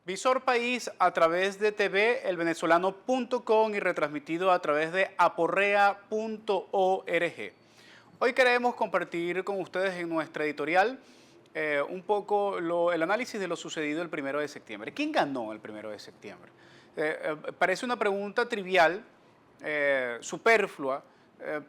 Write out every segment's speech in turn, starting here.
Visor País a través de TV, elvenezolano.com y retransmitido a través de aporrea.org. Hoy queremos compartir con ustedes en nuestra editorial un poco el análisis de lo sucedido el 1 de septiembre. ¿Quién ganó el 1 de septiembre? Parece una pregunta trivial, superflua,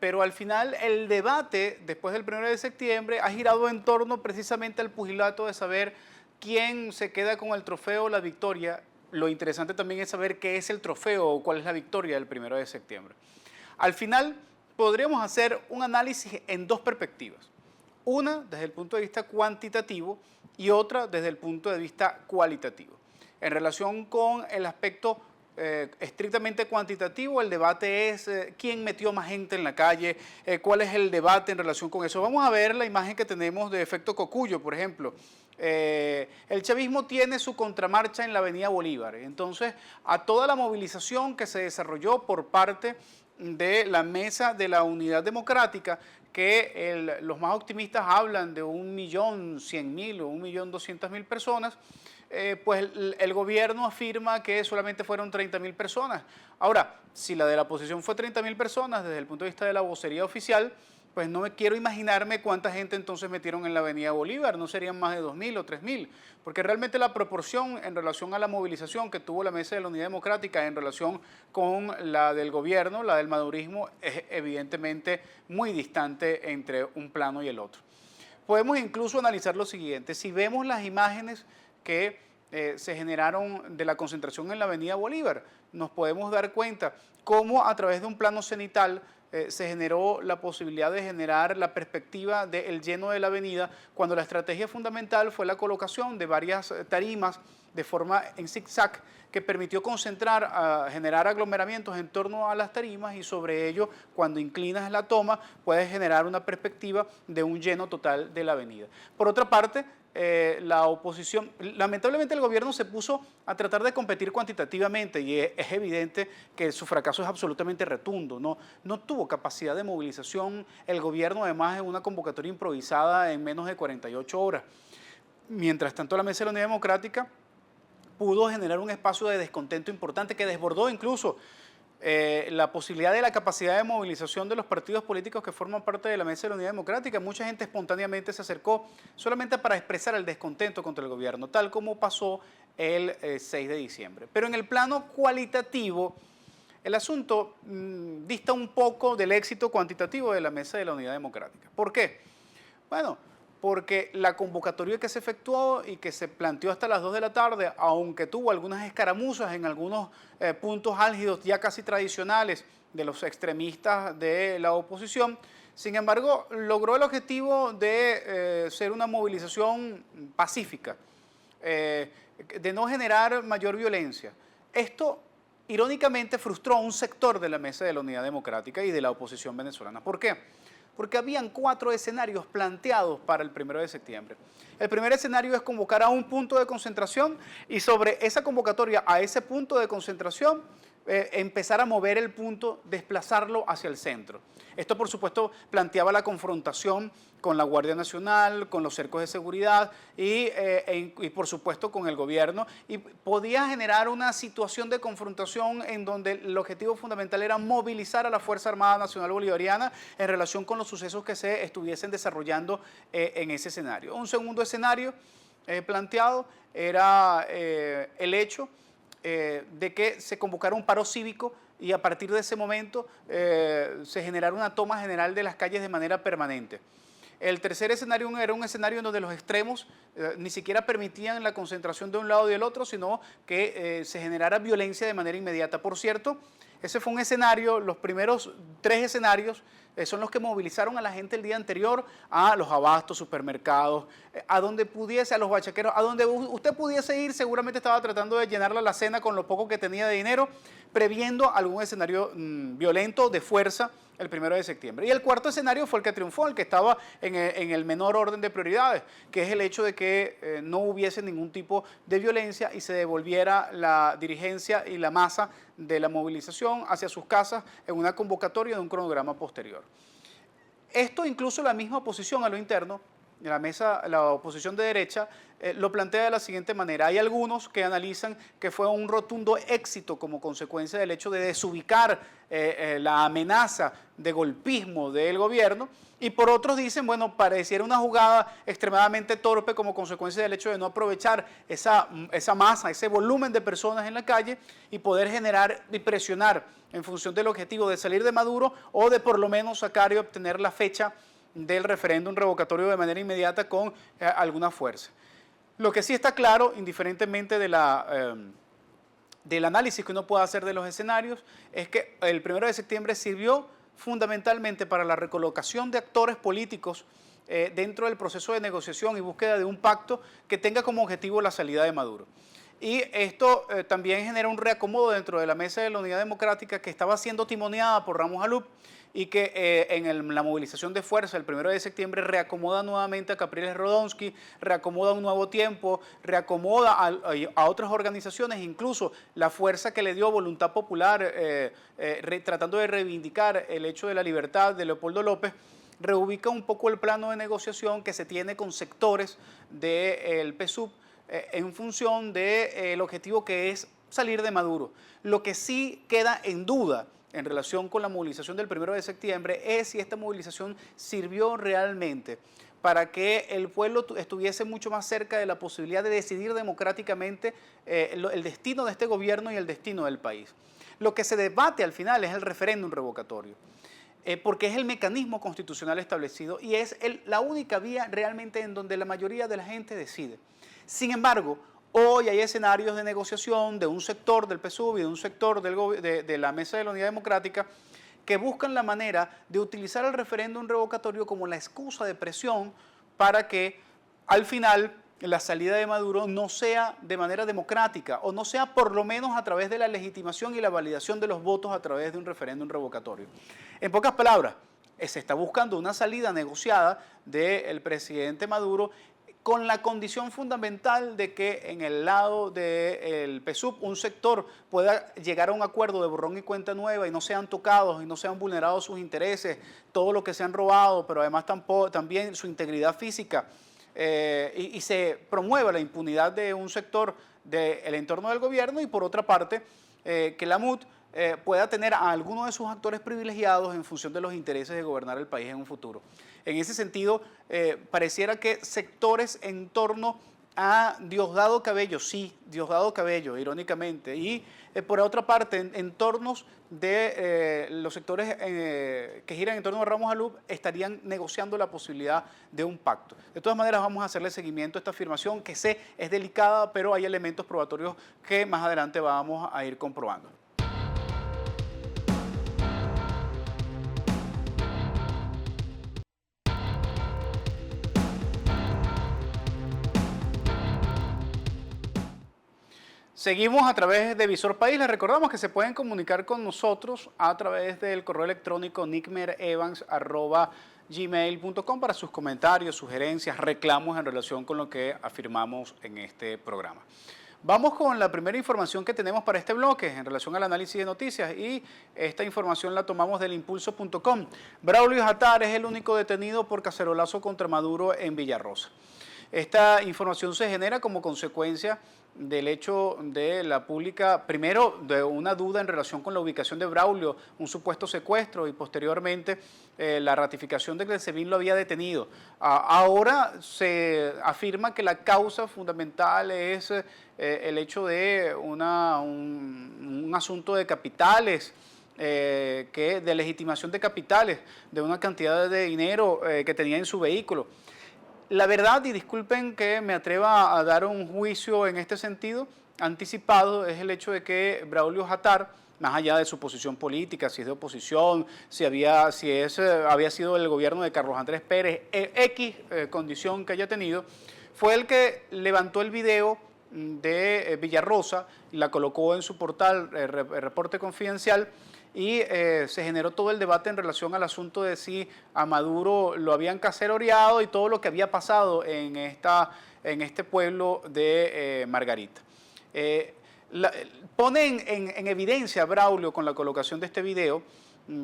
pero al final el debate después del 1 de septiembre ha girado en torno precisamente al pugilato de saber quién se queda con el trofeo o la victoria. Lo interesante también es saber qué es el trofeo o cuál es la victoria del 1 de septiembre. Al final podríamos hacer un análisis en dos perspectivas. Una desde el punto de vista cuantitativo y otra desde el punto de vista cualitativo. En relación con el aspecto estrictamente cuantitativo, el debate es quién metió más gente en la calle, cuál es el debate en relación con eso. Vamos a ver la imagen que tenemos de efecto Cocuyo, por ejemplo. El chavismo tiene su contramarcha en la Avenida Bolívar. Entonces, a toda la movilización que se desarrolló por parte de la Mesa de la Unidad Democrática, que los más optimistas hablan de 1.100.000 o 1.200.000 personas, pues el gobierno afirma que solamente fueron 30.000 personas. Ahora, si la de la oposición fue 30.000 personas desde el punto de vista de la vocería oficial, pues no me quiero imaginarme cuánta gente entonces metieron en la Avenida Bolívar, no serían más de 2.000 o 3.000, porque realmente la proporción en relación a la movilización que tuvo la Mesa de la Unidad Democrática en relación con la del gobierno, la del madurismo, es evidentemente muy distante entre un plano y el otro. Podemos incluso analizar lo siguiente: si vemos las imágenes que se generaron de la concentración en la Avenida Bolívar, nos podemos dar cuenta cómo a través de un plano cenital se generó la posibilidad de generar la perspectiva del lleno de la avenida, cuando la estrategia fundamental fue la colocación de varias tarimas de forma en zigzag que permitió concentrar, generar aglomeramientos en torno a las tarimas, y sobre ello, cuando inclinas la toma, puedes generar una perspectiva de un lleno total de la avenida. Por otra parte, la oposición, lamentablemente el gobierno se puso a tratar de competir cuantitativamente y es evidente que su fracaso es absolutamente rotundo. No tuvo capacidad de movilización el gobierno, además en una convocatoria improvisada en menos de 48 horas. Mientras tanto, la Mesa de la Unidad Democrática pudo generar un espacio de descontento importante que desbordó incluso la posibilidad de la capacidad de movilización de los partidos políticos que forman parte de la Mesa de la Unidad Democrática. Mucha gente espontáneamente se acercó solamente para expresar el descontento contra el gobierno, tal como pasó el 6 de diciembre. Pero en el plano cualitativo, el asunto dista un poco del éxito cuantitativo de la Mesa de la Unidad Democrática. ¿Por qué? Bueno, porque la convocatoria que se efectuó y que se planteó hasta las 2 de la tarde, aunque tuvo algunas escaramuzas en algunos puntos álgidos ya casi tradicionales de los extremistas de la oposición, sin embargo, logró el objetivo de ser una movilización pacífica, de no generar mayor violencia. Esto, irónicamente, frustró a un sector de la Mesa de la Unidad Democrática y de la oposición venezolana. ¿Por qué? Porque habían 4 escenarios planteados para el 1 de septiembre. El primer escenario es convocar a un punto de concentración y sobre esa convocatoria a ese punto de concentración empezar a mover el punto, desplazarlo hacia el centro. Esto, por supuesto, planteaba la confrontación con la Guardia Nacional, con los cercos de seguridad y por supuesto, con el gobierno, y podía generar una situación de confrontación en donde el objetivo fundamental era movilizar a la Fuerza Armada Nacional Bolivariana en relación con los sucesos que se estuviesen desarrollando en ese escenario. Un segundo escenario planteado era el hecho de que se convocara un paro cívico y a partir de ese momento se generara una toma general de las calles de manera permanente. El tercer escenario era un escenario en donde los extremos ni siquiera permitían la concentración de un lado y del otro, sino que se generara violencia de manera inmediata. Por cierto, ese fue un escenario, los primeros 3 escenarios son los que movilizaron a la gente el día anterior a los abastos, supermercados, a donde pudiese, a los bachaqueros, a donde usted pudiese ir. Seguramente estaba tratando de llenar la alacena con lo poco que tenía de dinero, previendo algún escenario violento de fuerza el 1 de septiembre. Y el cuarto escenario fue el que triunfó, el que estaba en el menor orden de prioridades, que es el hecho de que no hubiese ningún tipo de violencia y se devolviera la dirigencia y la masa de la movilización hacia sus casas en una convocatoria de un cronograma posterior. Esto incluso la misma oposición a lo interno la oposición de derecha, lo plantea de la siguiente manera. Hay algunos que analizan que fue un rotundo éxito como consecuencia del hecho de desubicar la amenaza de golpismo del gobierno, y por otros dicen, bueno, pareciera una jugada extremadamente torpe como consecuencia del hecho de no aprovechar esa masa, ese volumen de personas en la calle y poder generar y presionar en función del objetivo de salir de Maduro o de por lo menos sacar y obtener la fecha del referéndum revocatorio de manera inmediata con alguna fuerza. Lo que sí está claro, indiferentemente de del análisis que uno pueda hacer de los escenarios, es que el 1 de septiembre sirvió fundamentalmente para la recolocación de actores políticos dentro del proceso de negociación y búsqueda de un pacto que tenga como objetivo la salida de Maduro. Y esto también genera un reacomodo dentro de la Mesa de la Unidad Democrática que estaba siendo timoneada por Ramos Alup y que la movilización de fuerza el 1 de septiembre reacomoda nuevamente a Capriles Rodonsky, reacomoda un nuevo tiempo, reacomoda a otras organizaciones, incluso la fuerza que le dio Voluntad Popular, tratando de reivindicar el hecho de la libertad de Leopoldo López, reubica un poco el plano de negociación que se tiene con sectores del PSUV en función del objetivo que es salir de Maduro. Lo que sí queda en duda en relación con la movilización del 1 de septiembre es si esta movilización sirvió realmente para que el pueblo estuviese mucho más cerca de la posibilidad de decidir democráticamente el destino de este gobierno y el destino del país. Lo que se debate al final es el referéndum revocatorio, porque es el mecanismo constitucional establecido y es la única vía realmente en donde la mayoría de la gente decide. Sin embargo, hoy hay escenarios de negociación de un sector del PSUV y de un sector de la Mesa de la Unidad Democrática que buscan la manera de utilizar el referéndum revocatorio como la excusa de presión para que al final la salida de Maduro no sea de manera democrática o no sea por lo menos a través de la legitimación y la validación de los votos a través de un referéndum revocatorio. En pocas palabras, se está buscando una salida negociada del presidente Maduro con la condición fundamental de que en el lado del PSUV un sector pueda llegar a un acuerdo de borrón y cuenta nueva y no sean tocados y no sean vulnerados sus intereses, todo lo que se han robado, pero además también su integridad física, y se promueva la impunidad de un sector del entorno del gobierno y por otra parte que la MUD pueda tener a alguno de sus actores privilegiados en función de los intereses de gobernar el país en un futuro. En ese sentido, pareciera que sectores en torno a Diosdado Cabello, sí, Diosdado Cabello, irónicamente, y por otra parte, en entornos de los sectores que giran en torno a Ramos Alup, estarían negociando la posibilidad de un pacto. De todas maneras, vamos a hacerle seguimiento a esta afirmación, que sé es delicada, pero hay elementos probatorios que más adelante vamos a ir comprobando. Seguimos a través de Visor País. Les recordamos que se pueden comunicar con nosotros a través del correo electrónico nickmerevans@gmail.com para sus comentarios, sugerencias, reclamos en relación con lo que afirmamos en este programa. Vamos con la primera información que tenemos para este bloque en relación al análisis de noticias y esta información la tomamos del impulso.com. Braulio Jatar es el único detenido por cacerolazo contra Maduro en Villarrosa. Esta información se genera como consecuencia del hecho de la pública, primero de una duda en relación con la ubicación de Braulio, un supuesto secuestro y posteriormente la ratificación de que el SEBIN lo había detenido. Ahora se afirma que la causa fundamental es el hecho de un asunto de capitales, de legitimación de capitales, de una cantidad de dinero que tenía en su vehículo. La verdad, y disculpen que me atreva a dar un juicio en este sentido, anticipado, es el hecho de que Braulio Jatar, más allá de su posición política, si es de oposición, había sido el gobierno de Carlos Andrés Pérez, X condición que haya tenido, fue el que levantó el video de Villarrosa, la colocó en su portal, Reporte Confidencial, y se generó todo el debate en relación al asunto de si a Maduro lo habían caceroreado y todo lo que había pasado en este pueblo de Margarita. Pone en evidencia Braulio con la colocación de este video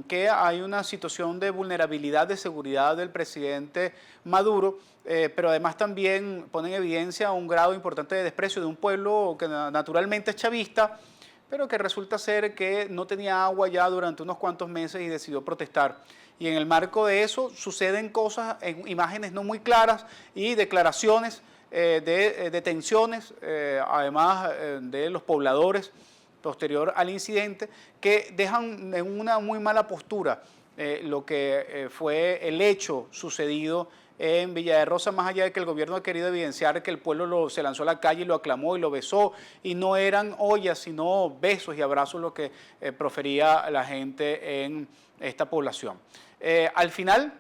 que hay una situación de vulnerabilidad de seguridad del presidente Maduro, pero además también pone en evidencia un grado importante de desprecio de un pueblo que naturalmente es chavista, pero que resulta ser que no tenía agua ya durante unos cuantos meses y decidió protestar. Y en el marco de eso suceden cosas, en imágenes no muy claras y declaraciones de detenciones, además de los pobladores posterior al incidente, que dejan en una muy mala postura lo que fue el hecho sucedido en Villa de Rosa, más allá de que el gobierno ha querido evidenciar que el pueblo se lanzó a la calle y lo aclamó y lo besó, y no eran ollas, sino besos y abrazos lo que profería la gente en esta población. Al final,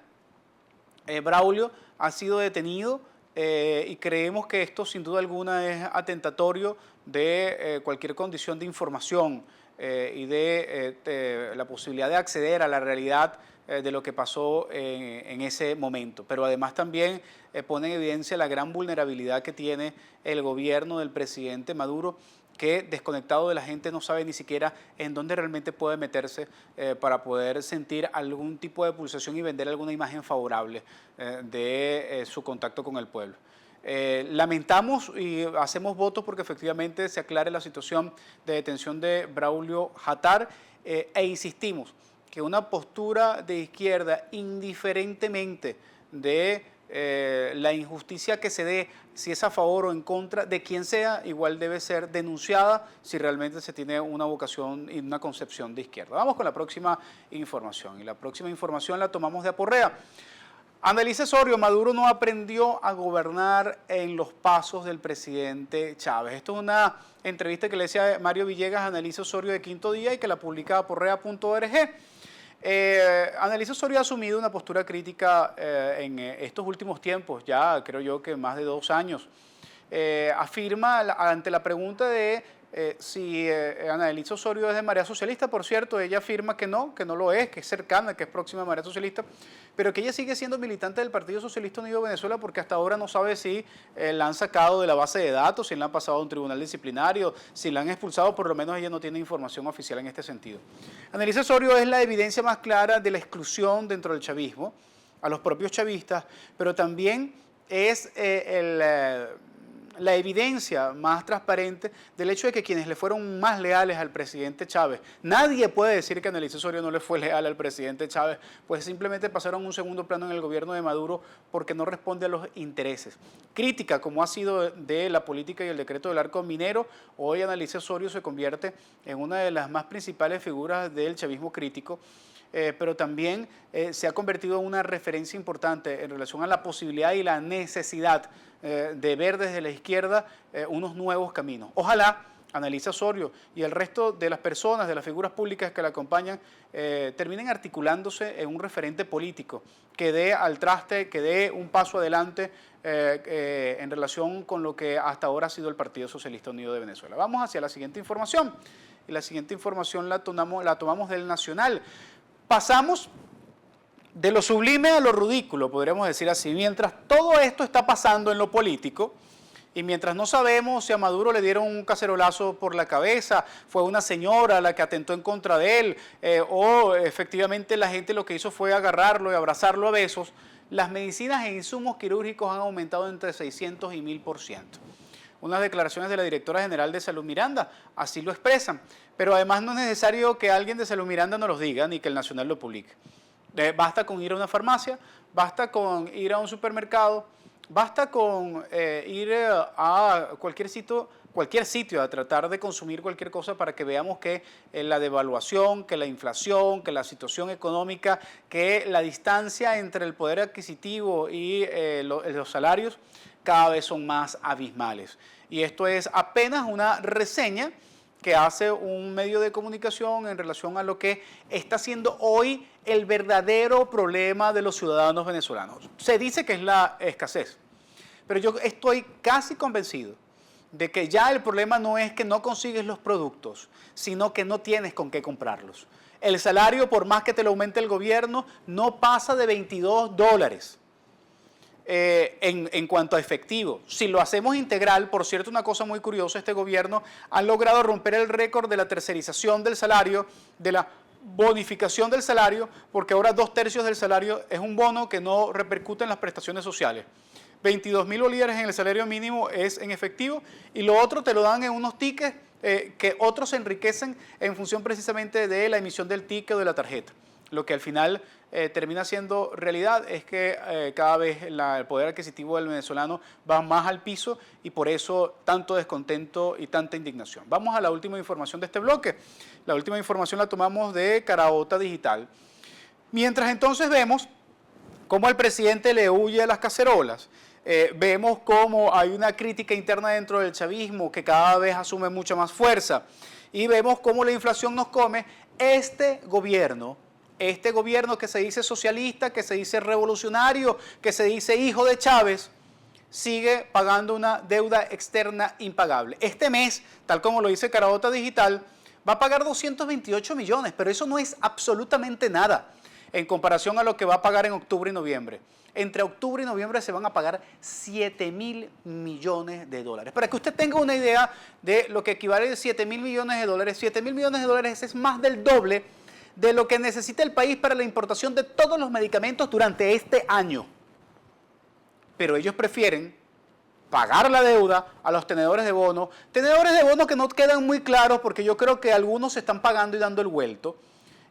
Braulio ha sido detenido y creemos que esto sin duda alguna es atentatorio de cualquier condición de información y de la posibilidad de acceder a la realidad de lo que pasó en ese momento. Pero además también pone en evidencia la gran vulnerabilidad que tiene el gobierno del presidente Maduro, que desconectado de la gente no sabe ni siquiera en dónde realmente puede meterse para poder sentir algún tipo de pulsación y vender alguna imagen favorable de su contacto con el pueblo. Lamentamos y hacemos votos porque efectivamente se aclare la situación de detención de Braulio Jatar e insistimos que una postura de izquierda, indiferentemente de la injusticia que se dé, si es a favor o en contra de quien sea, igual debe ser denunciada si realmente se tiene una vocación y una concepción de izquierda. Vamos con la próxima información, y la próxima información la tomamos de Aporrea. Annalise Osorio: Maduro no aprendió a gobernar en los pasos del presidente Chávez. Esto es una entrevista que le decía Mario Villegas a Annalise Osorio de Quinto Día y que la publica aporrea.org. Annalise Osorio ha asumido una postura crítica en estos últimos tiempos, ya creo yo que más de 2 años. Afirma ante la pregunta de si Annalise Osorio es de Marea Socialista. Por cierto, ella afirma que no lo es, que es cercana, que es próxima a Marea Socialista, pero que ella sigue siendo militante del Partido Socialista Unido de Venezuela porque hasta ahora no sabe si la han sacado de la base de datos, si la han pasado a un tribunal disciplinario, si la han expulsado. Por lo menos ella no tiene información oficial en este sentido. Annalise Osorio es la evidencia más clara de la exclusión dentro del chavismo, a los propios chavistas, pero también es la evidencia más transparente del hecho de que quienes le fueron más leales al presidente Chávez, nadie puede decir que Annalise Osorio no le fue leal al presidente Chávez, pues simplemente pasaron a un segundo plano en el gobierno de Maduro porque no responde a los intereses. Crítica como ha sido de la política y el decreto del arco minero, hoy Annalise Osorio se convierte en una de las más principales figuras del chavismo crítico, pero también se ha convertido en una referencia importante en relación a la posibilidad y la necesidad de ver desde la izquierda unos nuevos caminos. Ojalá Annalise Osorio y el resto de las personas, de las figuras públicas que la acompañan, terminen articulándose en un referente político que dé al traste, que dé un paso adelante en relación con lo que hasta ahora ha sido el Partido Socialista Unido de Venezuela. Vamos hacia la siguiente información, y la siguiente información la tomamos del Nacional. Pasamos de lo sublime a lo ridículo, podríamos decir así. Mientras todo esto está pasando en lo político y mientras no sabemos si a Maduro le dieron un cacerolazo por la cabeza, fue una señora la que atentó en contra de él, o efectivamente la gente lo que hizo fue agarrarlo y abrazarlo a besos, las medicinas e insumos quirúrgicos han aumentado entre 600 y 1000%. Unas declaraciones de la directora general de Salud Miranda así lo expresan, pero además no es necesario que alguien de Salud Miranda nos lo diga ni que el Nacional lo publique. Basta con ir a una farmacia, basta con ir a un supermercado, basta con ir a cualquier sitio a tratar de consumir cualquier cosa para que veamos que la devaluación, que la inflación, que la situación económica, que la distancia entre el poder adquisitivo y los salarios cada vez son más abismales. Y esto es apenas una reseña que hace un medio de comunicación en relación a lo que está siendo hoy el verdadero problema de los ciudadanos venezolanos. Se dice que es la escasez, pero yo estoy casi convencido de que ya el problema no es que no consigues los productos, sino que no tienes con qué comprarlos. El salario, por más que te lo aumente el gobierno, no pasa de $22. En cuanto a efectivo. Si lo hacemos integral, por cierto, una cosa muy curiosa, este gobierno ha logrado romper el récord de la tercerización del salario, de la bonificación del salario, porque ahora 2/3 del salario es un bono que no repercute en las prestaciones sociales. 22.000 bolívares en el salario mínimo es en efectivo y lo otro te lo dan en unos tickets que otros se enriquecen en función precisamente de la emisión del ticket o de la tarjeta. Lo que al final termina siendo realidad es que cada vez el poder adquisitivo del venezolano va más al piso y por eso tanto descontento y tanta indignación. Vamos a la última información de este bloque. La última información la tomamos de Caraota Digital. Mientras entonces vemos cómo el presidente le huye a las cacerolas, vemos cómo hay una crítica interna dentro del chavismo que cada vez asume mucha más fuerza y vemos cómo la inflación nos come. Este gobierno que se dice socialista, que se dice revolucionario, que se dice hijo de Chávez, sigue pagando una deuda externa impagable. Este mes, tal como lo dice Caraota Digital, va a pagar 228 millones, pero eso no es absolutamente nada en comparación a lo que va a pagar en octubre y noviembre. Entre octubre y noviembre se van a pagar 7.000 millones de dólares. Para que usted tenga una idea de lo que equivale a 7.000 millones de dólares, 7.000 millones de dólares es más del doble de lo que necesita el país para la importación de todos los medicamentos durante este año. Pero ellos prefieren pagar la deuda a los tenedores de bonos que no quedan muy claros porque yo creo que algunos se están pagando y dando el vuelto.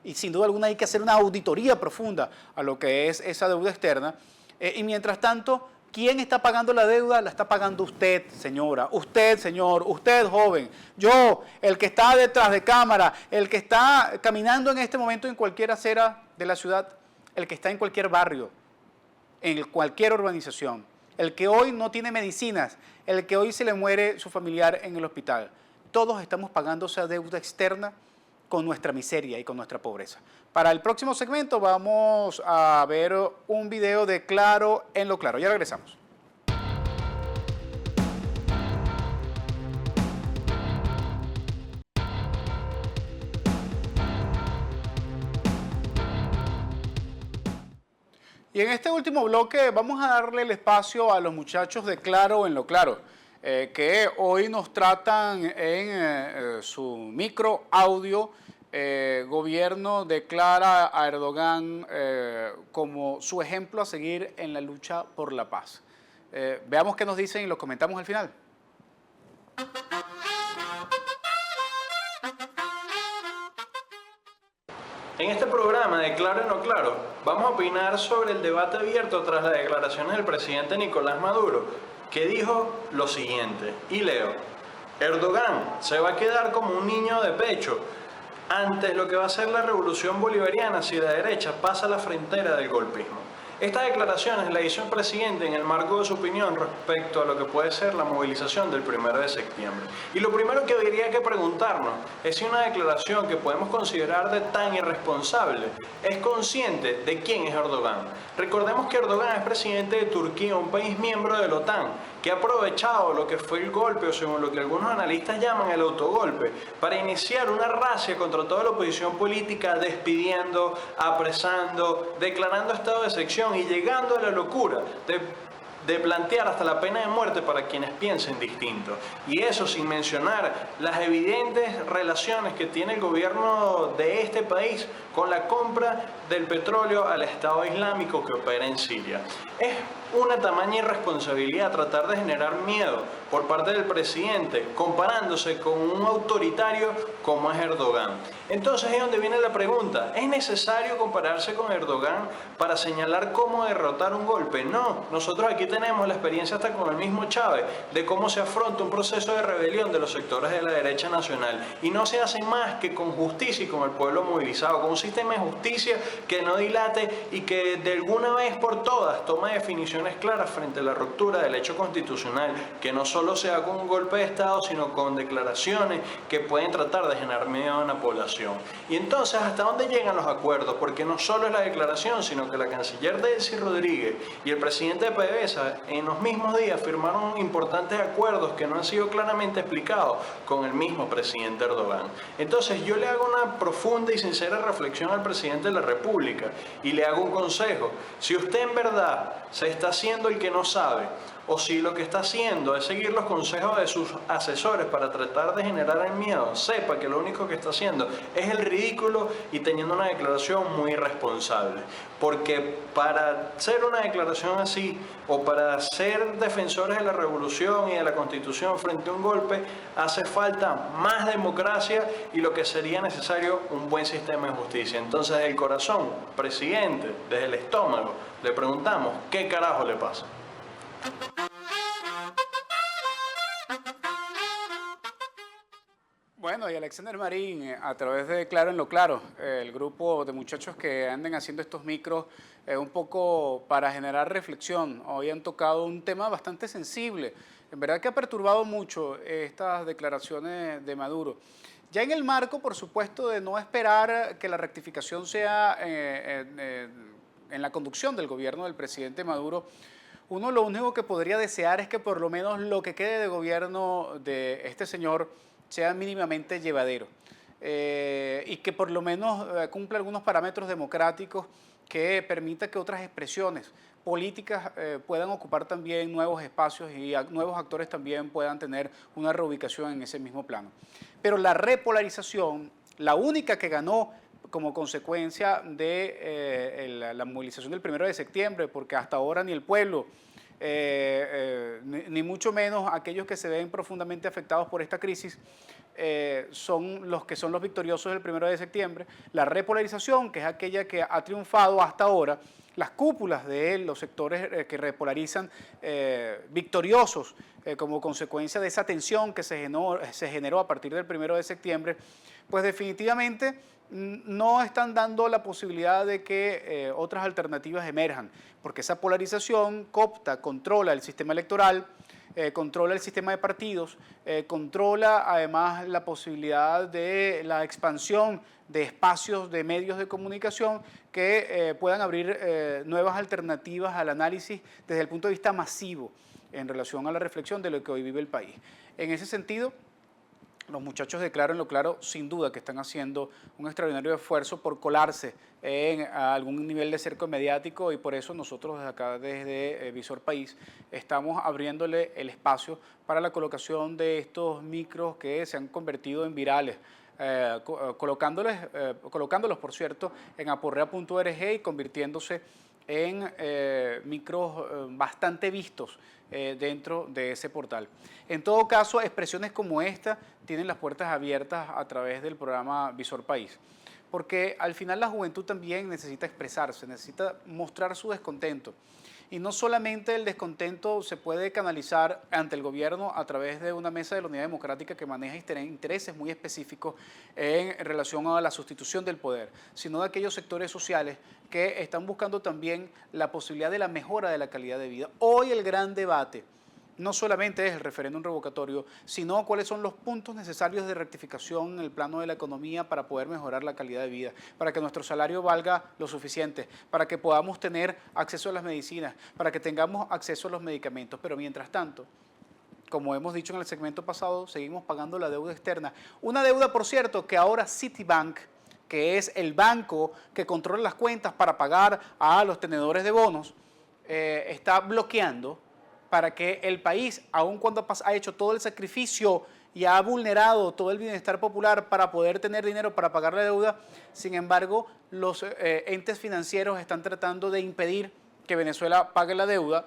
Y sin duda alguna hay que hacer una auditoría profunda a lo que es esa deuda externa. Y mientras tanto, ¿quién está pagando la deuda? La está pagando usted, señora, usted, señor, usted, joven, yo, el que está detrás de cámara, el que está caminando en este momento en cualquier acera de la ciudad, el que está en cualquier barrio, en cualquier urbanización, el que hoy no tiene medicinas, el que hoy se le muere su familiar en el hospital. Todos estamos pagando esa deuda externa con nuestra miseria y con nuestra pobreza. Para el próximo segmento vamos a ver un video de Claro en lo Claro. Ya regresamos. Y en este último bloque vamos a darle el espacio a los muchachos de Claro en lo Claro, que hoy nos tratan en su micro audio. Gobierno declara a Erdogan como su ejemplo a seguir en la lucha por la paz. Veamos qué nos dicen y lo comentamos al final. En este programa de Claro en lo Claro, vamos a opinar sobre el debate abierto tras las declaraciones del presidente Nicolás Maduro, que dijo lo siguiente, y leo: Erdogan se va a quedar como un niño de pecho ante lo que va a ser la revolución bolivariana si la derecha pasa la frontera del golpismo. Estas declaraciones las hizo el presidente en el marco de su opinión respecto a lo que puede ser la movilización del 1 de septiembre. Y lo primero que habría que preguntarnos es si una declaración que podemos considerar de tan irresponsable es consciente de quién es Erdogan. Recordemos que Erdogan es presidente de Turquía, un país miembro de la OTAN, que ha aprovechado lo que fue el golpe, o según lo que algunos analistas llaman el autogolpe, para iniciar una racia contra toda la oposición política, despidiendo, apresando, declarando estado de excepción y llegando a la locura de plantear hasta la pena de muerte para quienes piensen distinto. Y eso sin mencionar las evidentes relaciones que tiene el gobierno de este país con la compra del petróleo al Estado Islámico que opera en Siria. Es una tamaña irresponsabilidad tratar de generar miedo por parte del presidente comparándose con un autoritario como es Erdogan. Entonces es donde viene la pregunta: ¿es necesario compararse con Erdogan para señalar cómo derrotar un golpe? No, nosotros aquí tenemos la experiencia hasta con el mismo Chávez de cómo se afronta un proceso de rebelión de los sectores de la derecha nacional y no se hace más que con justicia y con el pueblo movilizado, con un sistema de justicia que no dilate y que de alguna vez por todas toma definiciones claras frente a la ruptura del hecho constitucional, que no solo sea con un golpe de Estado, sino con declaraciones que pueden tratar de generar miedo en la población. Y entonces, ¿hasta dónde llegan los acuerdos? Porque no solo es la declaración, sino que la canciller Delcy Rodríguez y el presidente de PDVSA en los mismos días firmaron importantes acuerdos que no han sido claramente explicados con el mismo presidente Erdogan. Entonces yo le hago una profunda y sincera reflexión al presidente de la República y le hago un consejo: si usted en verdad se está haciendo el que no sabe, o si lo que está haciendo es seguir los consejos de sus asesores para tratar de generar el miedo, sepa que lo único que está haciendo es el ridículo y teniendo una declaración muy irresponsable. Porque para hacer una declaración así, o para ser defensores de la revolución y de la Constitución frente a un golpe, hace falta más democracia y lo que sería necesario un buen sistema de justicia. Entonces, del corazón, presidente, desde el estómago, le preguntamos, ¿qué carajo le pasa? Bueno, y Alexander Marín, a través de Claro en lo Claro, el grupo de muchachos que anden haciendo estos micros, un poco para generar reflexión. Hoy han tocado un tema bastante sensible. En verdad que ha perturbado mucho estas declaraciones de Maduro. Ya en el marco, por supuesto, de no esperar que la rectificación sea en la conducción del gobierno del presidente Maduro, uno lo único que podría desear es que por lo menos lo que quede de gobierno de este señor sea mínimamente llevadero y que por lo menos cumpla algunos parámetros democráticos que permita que otras expresiones políticas puedan ocupar también nuevos espacios y nuevos actores también puedan tener una reubicación en ese mismo plano. Pero la repolarización, la única que ganó como consecuencia de la movilización del 1 de septiembre, porque hasta ahora ni el pueblo, ni mucho menos aquellos que se ven profundamente afectados por esta crisis, son los victoriosos del 1 de septiembre. La repolarización, que es aquella que ha triunfado hasta ahora, las cúpulas de los sectores que repolarizan victoriosos como consecuencia de esa tensión que se generó a partir del 1 de septiembre, pues definitivamente no están dando la posibilidad de que otras alternativas emerjan, porque esa polarización coopta, controla el sistema electoral, controla el sistema de partidos, controla además la posibilidad de la expansión de espacios de medios de comunicación que puedan abrir nuevas alternativas al análisis desde el punto de vista masivo en relación a la reflexión de lo que hoy vive el país. En ese sentido, los muchachos de Claro en lo Claro, sin duda que están haciendo un extraordinario esfuerzo por colarse en algún nivel de cerco mediático y por eso nosotros desde acá, desde Visor País, estamos abriéndole el espacio para la colocación de estos micros que se han convertido en virales. Colocándolos, por cierto, en aporrea.org y convirtiéndose en micros bastante vistos dentro de ese portal. En todo caso, expresiones como esta tienen las puertas abiertas a través del programa Visor País, porque al final la juventud también necesita expresarse, necesita mostrar su descontento. Y no solamente el descontento se puede canalizar ante el gobierno a través de una mesa de la Unidad Democrática que maneja intereses muy específicos en relación a la sustitución del poder, sino de aquellos sectores sociales que están buscando también la posibilidad de la mejora de la calidad de vida. Hoy el gran debate no solamente es el referéndum revocatorio, sino cuáles son los puntos necesarios de rectificación en el plano de la economía para poder mejorar la calidad de vida, para que nuestro salario valga lo suficiente, para que podamos tener acceso a las medicinas, para que tengamos acceso a los medicamentos. Pero mientras tanto, como hemos dicho en el segmento pasado, seguimos pagando la deuda externa. Una deuda, por cierto, que ahora Citibank, que es el banco que controla las cuentas para pagar a los tenedores de bonos, está bloqueando para que el país, aun cuando ha hecho todo el sacrificio y ha vulnerado todo el bienestar popular para poder tener dinero para pagar la deuda, sin embargo, los entes financieros están tratando de impedir que Venezuela pague la deuda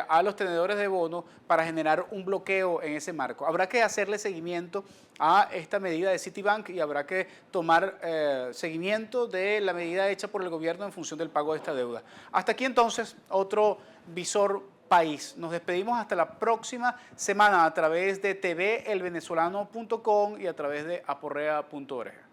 a los tenedores de bonos para generar un bloqueo en ese marco. Habrá que hacerle seguimiento a esta medida de Citibank y habrá que tomar seguimiento de la medida hecha por el gobierno en función del pago de esta deuda. Hasta aquí entonces otro Visor País. Nos despedimos hasta la próxima semana a través de tvelvenezolano.com y a través de aporrea.org.